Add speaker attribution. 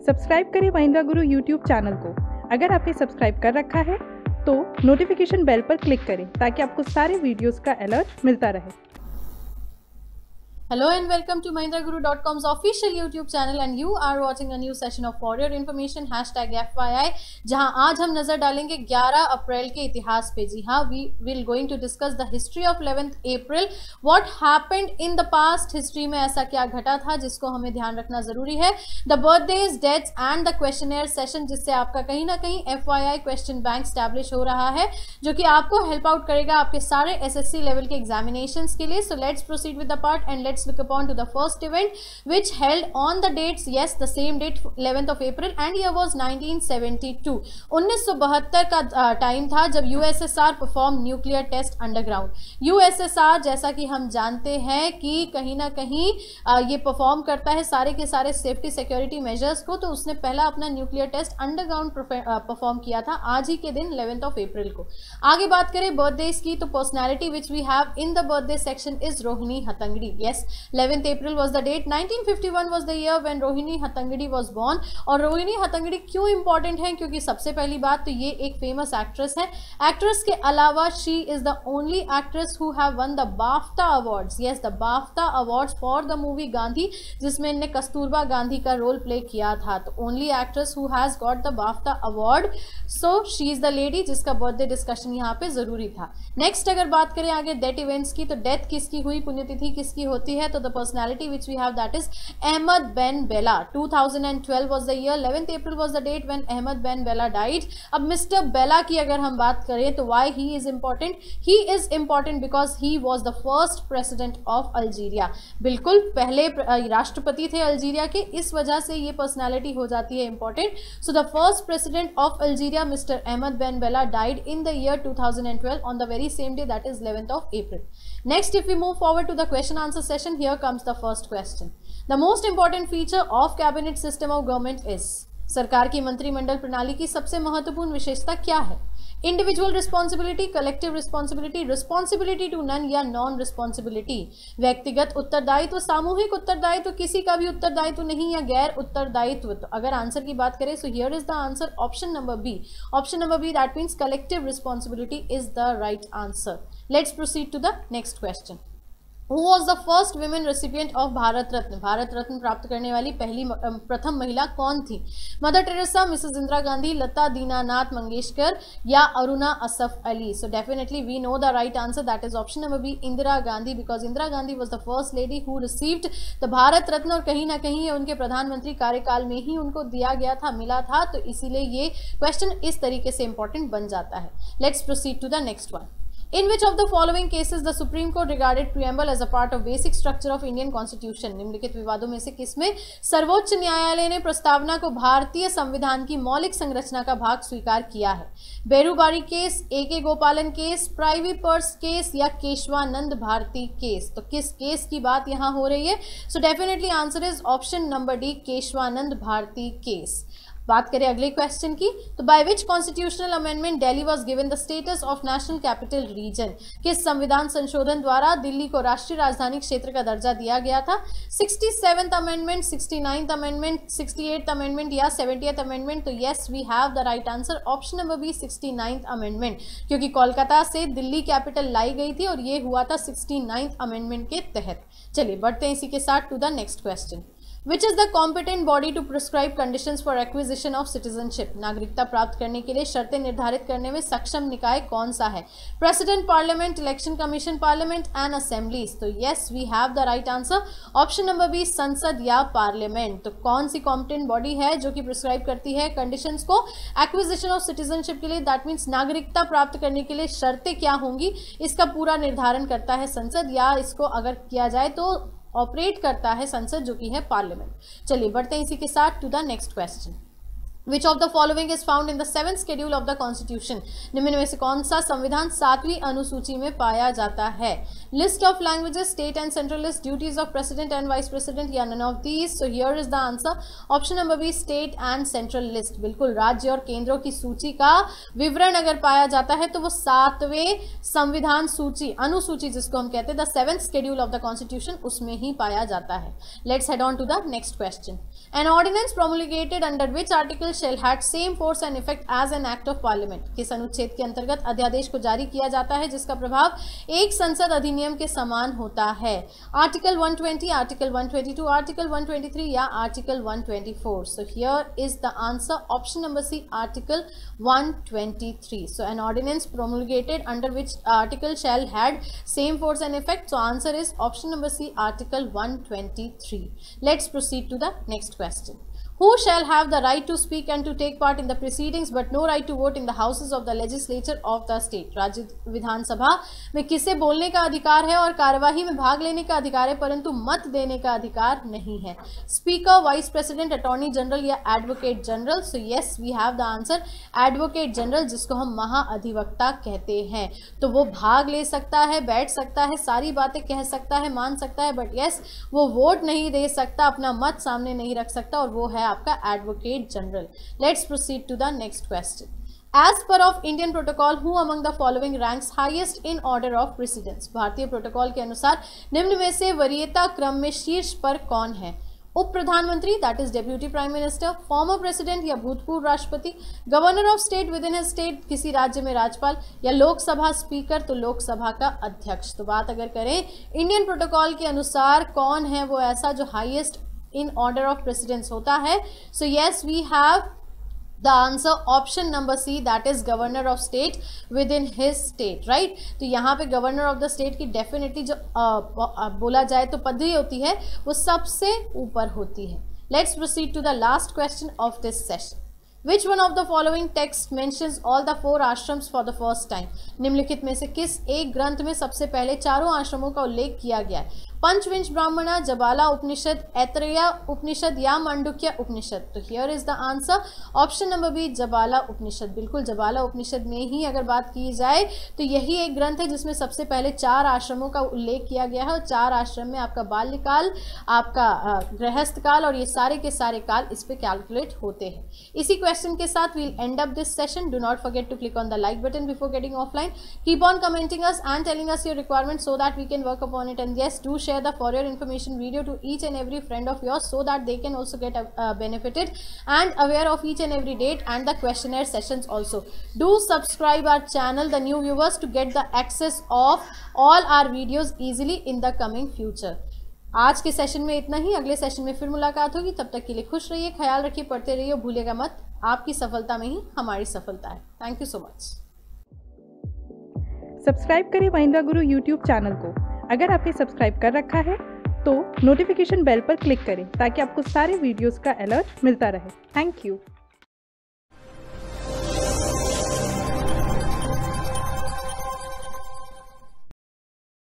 Speaker 1: Subscribe करें महिंद्रा गुरु YouTube channel को। अगर आपने सब्सक्राइब कर रखा है तो नोटिफिकेशन बेल पर क्लिक करें ताकि आपको सारे वीडियोस का अलर्ट मिलता रहे।
Speaker 2: Hello and welcome to MahindraGuru.com's official YouTube channel and you are watching a new session of For Your Information #FYI, जहां आज हम नजर डालेंगे 11 अप्रैल के इतिहास पे। जी हाँ, we will going to discuss the history of 11th April. What happened in the past history में ऐसा क्या घटा था जिसको हमें ध्यान रखना जरूरी है। The birthdays, deaths and the questionnaire session, जिससे आपका कहीं ना कहीं FYI क्वेश्चन बैंक स्टैब्लिश हो रहा है, जो कि आपको हेल्प आउट करेगा आपके सारे SSC लेवल के एग्जामिनेशंस के लिए। So let's proceed with the part and let's look upon to the first event which held on the dates, yes, the same date 11th of April and year was 1972. 1972 का time था जब USSR perform nuclear test underground. USSR जैसा कि हम जानते हैं कि कहीं ना कहीं ये परफॉर्म करता है सारे के सारे सेफ्टी सिक्योरिटी मेजर्स को, तो उसने पहला अपना न्यूक्लियर टेस्ट अंडरग्राउंड परफॉर्म किया था आज ही के दिन 11th of April को। आगे बात करें बर्थडेज की, तो personality which we have in the birthday section is Rohini Hattangadi. Yes, 11th April was the date. 1951 was the year when Rohini Hattangadi was born। और रोहिणी हट्टंगडी क्यों इंपॉर्टेंट है? क्योंकि सबसे पहली बात तो ये एक फेमस एक्ट्रेस है। एक्ट्रेस के अलावा she is the only actress who have one the BAFTA awards. Yes, the BAFTA awards for the movie Gandhi, जिसमें इन्हें कस्तूरबा गांधी का रोल प्ले किया था। तो only actress who has got the BAFTA award, so she is the lady जिसका birthday discussion यहाँ पे जरूरी था। नेक्स्ट अगर बात करें आगे डेथ इवेंट्स की, तो डेथ किसकी हुई, पुण्यतिथि किसकी होती है, तो the personality which we have that is Ahmed Ben Bella। 2012 was the year, 11th April was the date when Ahmed Ben Bella died। अब Mr. Bella की अगर हम बात करें तो why he is important? He is important because he was the first president of Algeria। बिल्कुल पहले राष्ट्रपति थे अल्जीरिया के, इस वजह से ये पर्सनैलिटी हो जाती है important. So the first president of Algeria mister Ahmed Ben Bella died in the year 2012 on the very same day, that is 11th of April। Next, if we move forward to the question answer session, here comes the first question। The most important feature of cabinet system of government is, सरकार की मंत्रिमंडल प्रणाली की सबसे महत्वपूर्ण विशेषता क्या है? Individual responsibility, collective responsibility, responsibility to none या नॉन रिस्पॉन्सिबिलिटी, व्यक्तिगत उत्तरदायित्व, सामूहिक उत्तरदायित्व, किसी का भी उत्तरदायित्व नहीं या गैर उत्तरदायित्व। तो अगर आंसर की बात करें, so here is the answer option number B. Option number B, that means collective responsibility is the right answer. Let's proceed to the next question. Who was the first women recipient of Bharat Ratna? Bharat Ratna प्राप्त करने वाली प्रथम महिला कौन थी? Mother Teresa, Mrs Indira Gandhi, Lata Dinanath Mangeshkar या Aruna Asaf Ali? So definitely we know the right answer, that is option number B, Indira Gandhi, because Indira Gandhi was the first lady who received the Bharat Ratna, और कहीं ना कहीं उनके प्रधानमंत्री कार्यकाल में ही उनको दिया गया था, मिला था, तो इसीलिए ये क्वेश्चन इस तरीके से इंपॉर्टेंट बन जाता है। Let's proceed to the next one. In which of the following cases the Supreme Court regarded preamble as a part of basic structure of Indian Constitution? निम्नलिखित विवादों में से किसमें सर्वोच्च न्यायालय ने प्रस्तावना को भारतीय संविधान की मौलिक संरचना का भाग स्वीकार किया है? बेरूबारी केस, AK गोपालन केस, प्राइवी पर्स केस या केशवानंद भारती केस? तो किस केस की बात यहाँ हो रही है? So definitely answer is option number D, Kesavananda Bharati case. बात करें अगले क्वेश्चन की, तो by which constitutional amendment Delhi was given the status of national capital region? किस संविधान संशोधन द्वारा दिल्ली को राष्ट्रीय राजधानी क्षेत्र का दर्जा दिया गया था? 67th amendment, 69th amendment, 68th amendment या 70th अमेंडमेंट? तो yes, we have the right answer, option number B, 69th amendment, क्योंकि कोलकाता से दिल्ली कैपिटल लाई गई थी और ये हुआ था 69th अमेंडमेंट के तहत। चलिए बढ़ते हैं इसी के साथ to the next question. Which is the competent body to prescribe conditions for acquisition of citizenship? नागरिकता प्राप्त करने के लिए शर्तें निर्धारित करने में सक्षम निकाय कौन सा है? President, parliament, election commission, parliament and assemblies? तो yes, we have the right answer, option number B, संसद या पार्लियामेंट। तो कौन सी कॉम्पिटेंट बॉडी है जो कि प्रिस्क्राइब करती है कंडीशंस को एक्विजिशन ऑफ सिटीजनशिप के लिए? दैट मीन्स नागरिकता प्राप्त करने के लिए शर्तें क्या होंगी, इसका पूरा निर्धारण करता है संसद, या इसको अगर किया जाए तो ऑपरेट करता है संसद, जो कि है पार्लियामेंट। चलिए बढ़ते हैं इसी के साथ to the next question. Which of the following is found in the 7th schedule of the Constitution? निम्न में से कौन सा संविधान 7वीं अनुसूची में पाया जाता है? List of languages, state and centralist, duties of president and vice president, या none of these? So here is the answer. Option number B, state and central list. बिल्कुल, राज्य और केंद्रों की सूची का विवरण अगर पाया जाता है तो वो 7वें संविधान सूची, अनुसूची जिसको हम कहते हैं, the 7th schedule of the Constitution, उसमें ही पाया जाता है. Let's head on to the next question. An ordinance promulgated under which article shall had same force and effect as an act of parliament? किस अनुच्छेद के अंतर्गत अध्यादेश को जारी किया जाता है जिसका प्रभाव एक संसद अधिनियम के समान होता है? आर्टिकल 120, आर्टिकल 122, आर्टिकल 123 या article 124? So here is the answer. Option number C, article 123. So an ordinance promulgated under which article shall had same force and effect. So answer is option number C, article 123. Let's proceed to the next question. Who shall have the right to speak and to take part in the proceedings but no right to vote in the houses of the legislature of the state? राज्य विधानसभा में किसे बोलने का अधिकार है और कार्यवाही में भाग लेने का अधिकार है परंतु मत देने का अधिकार नहीं है? Speaker, vice president, attorney general या advocate general? So yes, we have the answer, advocate general, जिसको हम महाअधिवक्ता कहते हैं. तो वो भाग ले सकता है, बैठ सकता है, सारी बातें कह सकता है, मान सकता है, बट यस, वो वोट नहीं दे सकता, अपना मत सामने नहीं रख सकता, और वो है आपका advocate general. Let's proceed to the next question. As per of Indian protocol, who among the following ranks highest in order of precedence? भारतीय प्रोटोकॉल के अनुसार निम्न में से वरीयता क्रम में शीर्ष पर कौन है? उप प्रधानमंत्री, that is deputy prime minister, former president या भूतपूर्व राष्ट्रपति, governor of state with in his state, किसी राज्य में राज्यपाल, या लोकसभा स्पीकर, तो लोकसभा का अध्यक्ष. तो बात अगर करें इंडियन प्रोटोकॉल के अनुसार कौन है वो ऐसा जो highest in order of precedence होता है? So yes, we have the answer, option number C, that is governor of state within his state, right? तो यहाँ पे governor of the state की definitely जो बोला जाए तो पदवी होती है वो सबसे ऊपर होती है. Let's proceed to the last question of this session. Which one of the following text mentions all the 4 ashrams for the first time? निम्नलिखित में से किस एक ग्रंथ में सबसे पहले चारों आश्रमों का उल्लेख किया गया है? पंचविंश ब्राह्मणा, जबाला उपनिषद, ऐतरेय उपनिषद या मांडुक्य उपनिषद? तो here is the answer, option number B, Jabala Upanishad. बिल्कुल, जबाला उपनिषद में ही अगर बात की जाए तो यही एक ग्रंथ है जिसमें सबसे पहले 4 आश्रमों का उल्लेख किया गया है, और 4 आश्रम में आपका बाल्यकाल, आपका गृहस्थ काल और ये सारे के सारे काल इस पे कैलकुलेट होते हैं. इसी क्वेश्चन के साथ we'll end up this session. Do not forget to click on the like button before getting offline. Keep on commenting us and telling us your requirement so that we can work upon it, and yes, do share the for your information video to each and every friend of yours so that they can also get benefited and aware of each and every date and the questionnaire sessions also. Do subscribe our channel, the new viewers, to get the access of all our videos easily in the coming future. आज के session में इतना ही. अगले session में फिर मुलाकात होगी. तब तक के लिए खुश रहिए, ख्याल रखिए, पढ़ते रहिए, भूलिएगा मत. आपकी सफलता में ही हमारी सफलता है. Thank you so much.
Speaker 1: Subscribe करें महिंद्रा गुरु यूट्यूब चैनल को. अगर आपने सब्सक्राइब कर रखा है तो नोटिफिकेशन बेल पर क्लिक करें ताकि आपको सारे वीडियोस का अलर्ट मिलता रहे. Thank you.